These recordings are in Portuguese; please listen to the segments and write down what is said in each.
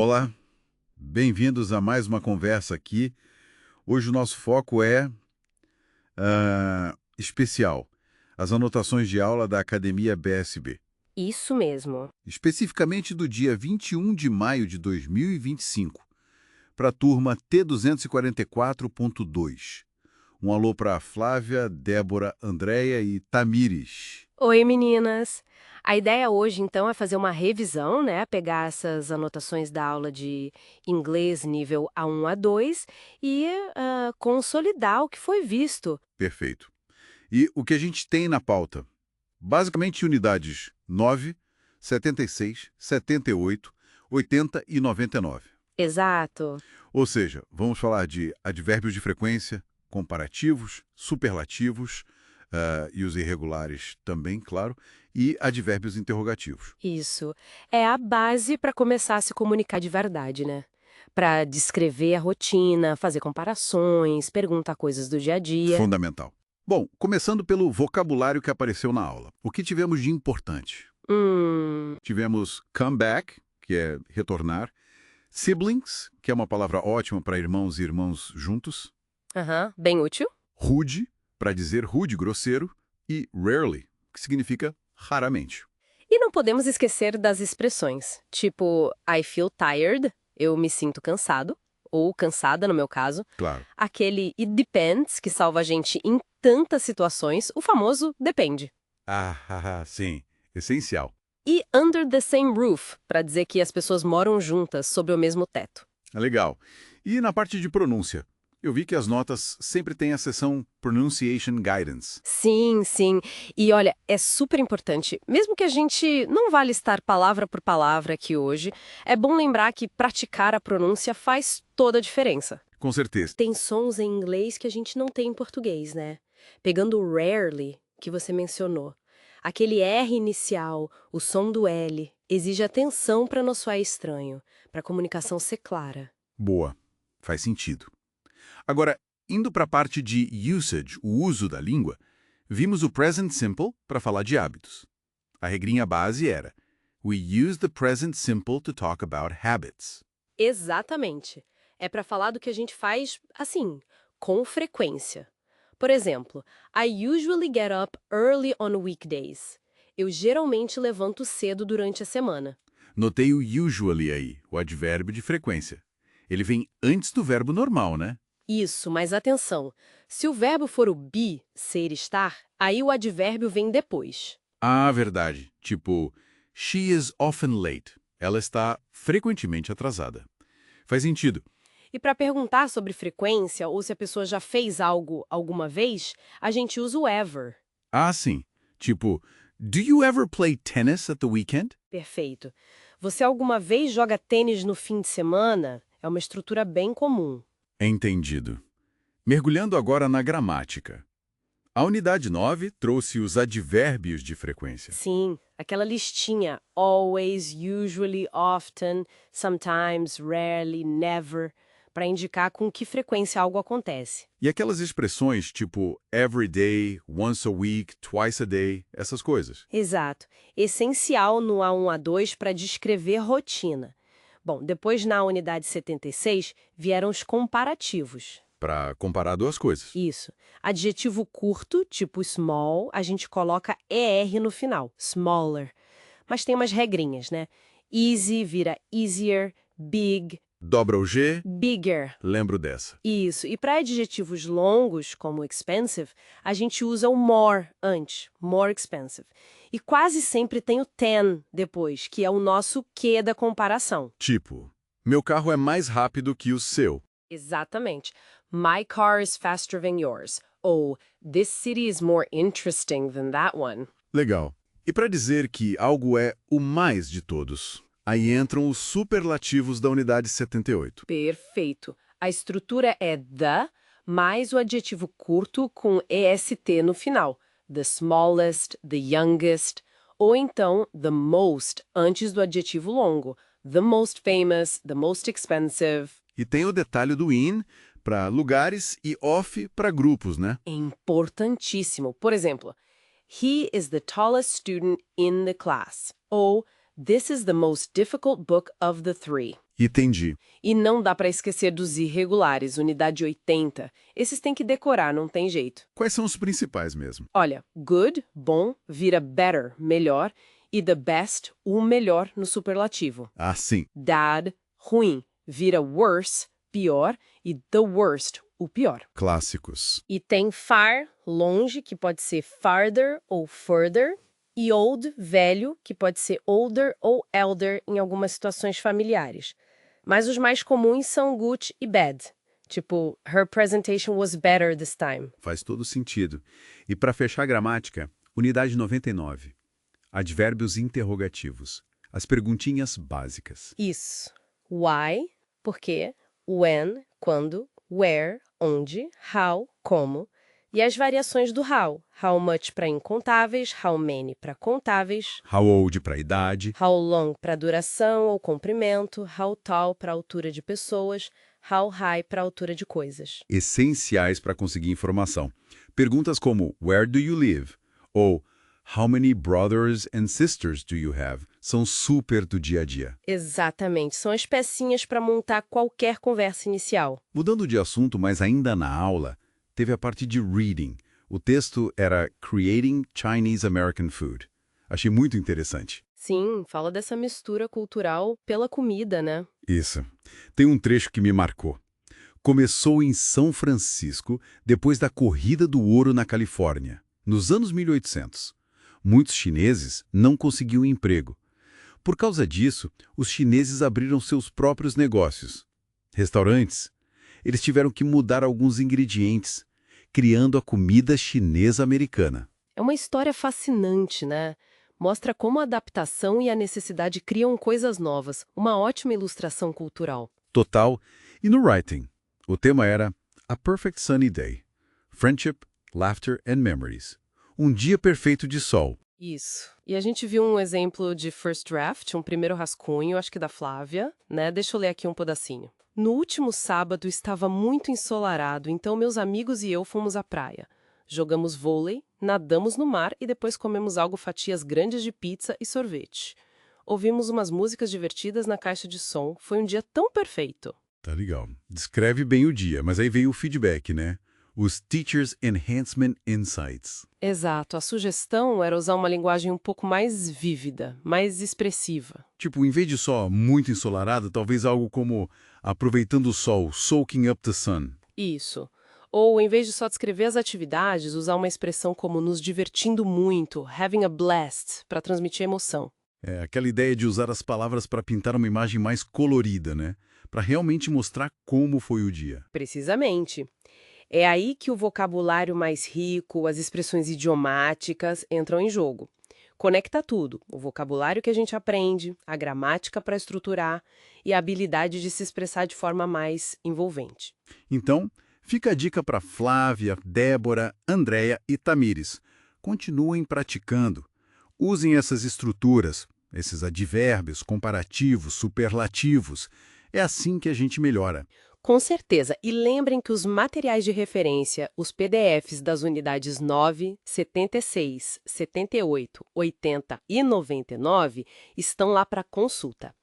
Olá, bem-vindos a mais uma conversa aqui. Hoje o nosso foco é especial, as anotações de aula da Academia BSB, Isso mesmo. especificamente do dia 21 de maio de 2025, para a turma T244.2. Um alô para Flávia, Débora, Andréia e Tamires. Oi, meninas! A ideia hoje, então, é fazer uma revisão, né? Pegar essas anotações da aula de inglês nível A1 a 2 e consolidar o que foi visto. Perfeito. E o que a gente tem na pauta? Basicamente unidades 9, 76, 78, 80 e 99. Exato. Ou seja, vamos falar de advérbios de frequência, comparativos, superlativos, e os irregulares também, claro, e advérbios interrogativos. Isso. É a base para começar a se comunicar de verdade, né? Para descrever a rotina, fazer comparações, perguntar coisas do dia a dia. Fundamental. Bom, começando pelo vocabulário que apareceu na aula. O que tivemos de importante? Hum. Tivemos come back, que é retornar, siblings, que é uma palavra ótima para irmãos e irmãos juntos, Aham, bem útil. rude, para dizer rude, grosseiro, e rarely, que significa raramente. E não podemos esquecer das expressões, tipo I feel tired, eu me sinto cansado, ou cansada no meu caso, Claro. aquele it depends, que salva a gente em tantas situações, o famoso depende. Sim, essencial. E under the same roof, para dizer que as pessoas moram juntas sob o mesmo teto. Legal. E na parte de pronúncia? Eu vi que as notas sempre têm a seção Pronunciation Guidance. Sim, sim. E olha, é super importante. Mesmo que a gente não vá listar palavra por palavra aqui hoje, é bom lembrar que praticar a pronúncia faz toda a diferença. Com certeza. Tem sons em inglês que a gente não tem em português, né? Pegando o rarely, que você mencionou. Aquele R inicial, o som do L, exige atenção para não soar estranho, para a comunicação ser clara. Boa. Faz sentido. Agora, indo para a parte de usage, o uso da língua, vimos o present simple para falar de hábitos. A regrinha base era We use the present simple to talk about habits. Exatamente. É para falar do que a gente faz, assim, com frequência. Por exemplo, I usually get up early on weekdays. Eu geralmente levanto cedo durante a semana. Notei o usually aí, o advérbio de frequência. Ele vem antes do verbo normal, né? Isso, mas atenção. Se o verbo for o be, ser, estar, aí o advérbio vem depois. Ah, verdade. Tipo, she is often late. Ela está frequentemente atrasada. Faz sentido. E para perguntar sobre frequência ou se a pessoa já fez algo alguma vez, a gente usa o ever. Ah, sim. Tipo, do you ever play tennis at the weekend? Perfeito. Você alguma vez joga tênis no fim de semana? É uma estrutura bem comum. Entendido. Mergulhando agora na gramática. A unidade 9 trouxe os advérbios de frequência. Sim, aquela listinha always, usually, often, sometimes, rarely, never, para indicar com que frequência algo acontece. E aquelas expressões tipo every day, once a week, twice a day, essas coisas. Exato. Essencial no A1 a 2 para descrever rotina. Bom, depois na unidade 76 vieram os comparativos. Para comparar duas coisas. Isso. Adjetivo curto, tipo small, a gente coloca ER no final, smaller. Mas tem umas regrinhas, né? Easy vira easier, big, Dobra o G, bigger. lembro dessa. Isso. E para adjetivos longos, como expensive, a gente usa o more antes, more expensive. E quase sempre tem o than depois, que é o nosso que da comparação. Tipo, meu carro é mais rápido que o seu. Exatamente. My car is faster than yours. Ou this city is more interesting than that one. Legal. E para dizer que algo é o mais de todos, aí entram os superlativos da unidade 78. Perfeito. A estrutura é the mais o adjetivo curto com est no final. The smallest, the youngest. Ou então the most antes do adjetivo longo. The most famous, the most expensive. E tem o detalhe do in para lugares e off para grupos, né? É importantíssimo. Por exemplo, he is the tallest student in the class. Ou this is the most difficult book of the three. Entendi. E não dá para esquecer dos irregulares, unidade 80. Esses tem que decorar, não tem jeito. Quais são os principais mesmo? Olha, good, bom, vira better, melhor, e the best, o melhor no superlativo. Ah, sim. Bad, ruim, vira worse, pior, e the worst, o pior. Clássicos. E tem far, longe, que pode ser farther ou further, e old, velho, que pode ser older ou elder em algumas situações familiares. Mas os mais comuns são good e bad. Tipo, her presentation was better this time. Faz todo sentido. E para fechar a gramática, unidade 99. Advérbios interrogativos. As perguntinhas básicas. Isso. Why, por quê, when, quando, where, onde, how, como, e as variações do how. How much para incontáveis, how many para contáveis, How old para idade. how long para duração ou comprimento, how tall para altura de pessoas, how high para altura de coisas. Essenciais para conseguir informação. Perguntas como Where do you live? Ou How many brothers and sisters do you have? São super do dia a dia. Exatamente, são as pecinhas para montar qualquer conversa inicial. Mudando de assunto, mas ainda na aula, teve a parte de reading. O texto era Creating Chinese American Food. Achei muito interessante. Sim, fala dessa mistura cultural pela comida, né? Isso. Tem um trecho que me marcou. Começou em São Francisco, depois da Corrida do Ouro na Califórnia, nos anos 1800. Muitos chineses não conseguiam emprego. Por causa disso, os chineses abriram seus próprios negócios. Restaurantes. Eles tiveram que mudar alguns ingredientes, criando a comida chinesa americana. É uma história fascinante, né? Mostra como a adaptação e a necessidade criam coisas novas. Uma ótima ilustração cultural. Total. E no writing? O tema era A Perfect Sunny Day. Friendship, Laughter and Memories. Um dia perfeito de sol. Isso. E a gente viu um exemplo de first draft, um primeiro rascunho, acho que da Flávia, né? Deixa eu ler aqui um pedacinho. No último sábado estava muito ensolarado, então meus amigos e eu fomos à praia. Jogamos vôlei, nadamos no mar e depois comemos fatias grandes de pizza e sorvete. Ouvimos umas músicas divertidas na caixa de som. Foi um dia tão perfeito. Tá legal. Descreve bem o dia, mas aí veio o feedback, né? Os Teachers Enhancement Insights. Exato. A sugestão era usar uma linguagem um pouco mais vívida, mais expressiva. Tipo, em vez de só muito ensolarado, talvez algo como aproveitando o sol, soaking up the sun. Isso. Ou, em vez de só descrever as atividades, usar uma expressão como nos divertindo muito, having a blast, para transmitir emoção. É aquela ideia de usar as palavras para pintar uma imagem mais colorida, né? Para realmente mostrar como foi o dia. Precisamente. É aí que o vocabulário mais rico, as expressões idiomáticas entram em jogo. Conecta tudo, o vocabulário que a gente aprende, a gramática para estruturar e a habilidade de se expressar de forma mais envolvente. Então, fica a dica para Flávia, Débora, Andréia e Tamires. Continuem praticando. Usem essas estruturas, esses advérbios, comparativos, superlativos. É assim que a gente melhora. Com certeza. E lembrem que os materiais de referência, os PDFs das unidades 9, 76, 78, 80 e 99 estão lá para consulta.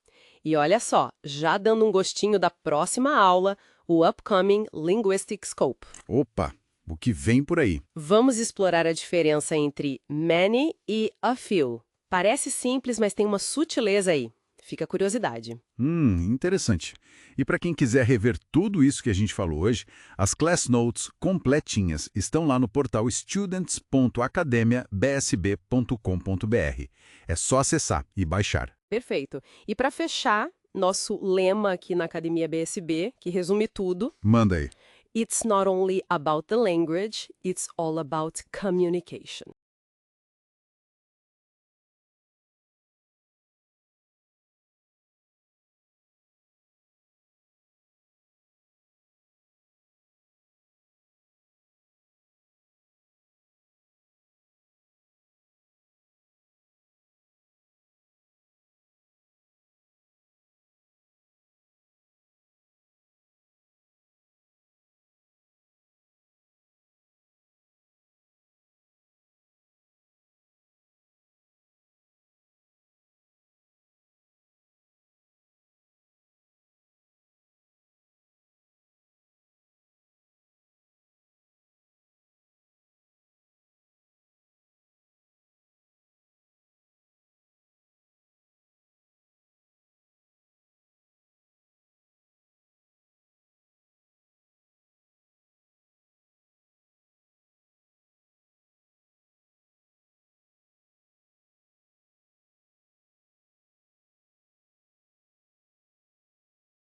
E olha só, já dando um gostinho da próxima aula, o Upcoming Linguistic Scope. Opa, o que vem por aí? Vamos explorar a diferença entre many e a few. Parece simples, mas tem uma sutileza aí. Fica a curiosidade. Interessante. E para quem quiser rever tudo isso que a gente falou hoje, as Class Notes completinhas estão lá no portal students.academiabsb.com.br. É só acessar e baixar. Perfeito. E para fechar, nosso lema aqui na Academia BSB, que resume tudo. Manda aí. It's not only about the language, it's all about communication.